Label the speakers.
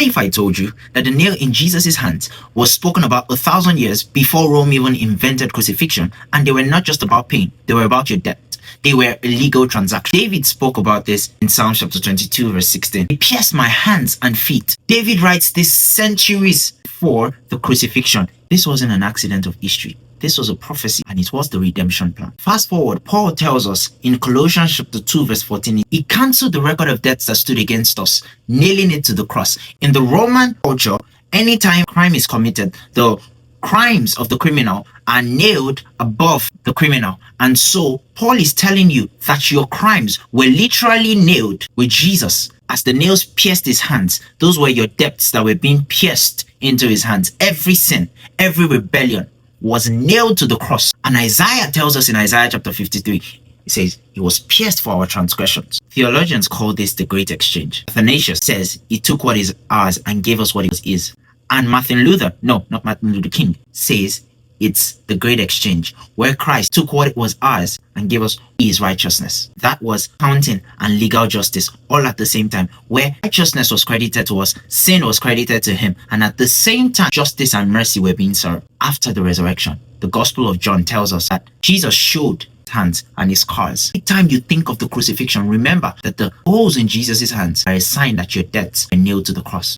Speaker 1: if I told you that the nail in Jesus' hands was spoken about 1,000 years before Rome even invented crucifixion, and they were not just about pain, they were about your debt. They were a legal transaction. David spoke about this in Psalm chapter 22 verse 16. He pierced my hands and feet. David writes this centuries before the crucifixion. This wasn't an accident of history. This was a prophecy, and it was the redemption plan. Fast forward, Paul tells us in Colossians chapter 2 verse 14, he cancelled the record of debts that stood against us, nailing it to the cross. In the Roman culture, anytime crime is committed, the crimes of the criminal are nailed above the criminal. And so Paul is telling you that your crimes were literally nailed with Jesus. As the nails pierced his hands, those were your debts that were being pierced into his hands. Every sin, every rebellion was nailed to the cross. And Isaiah tells us in Isaiah chapter 53, he says, he was pierced for our transgressions. Theologians call this the great exchange. Athanasius says he took what is ours and gave us what is. And Martin Luther King, says it's the great exchange, where Christ took what was ours and gave us his righteousness. That was accounting and legal justice all at the same time, where righteousness was credited to us, sin was credited to him, and at the same time, justice and mercy were being served. After the resurrection, the Gospel of John tells us that Jesus showed his hands and his scars. Every time you think of the crucifixion, remember that the holes in Jesus' hands are a sign that your debts are nailed to the cross.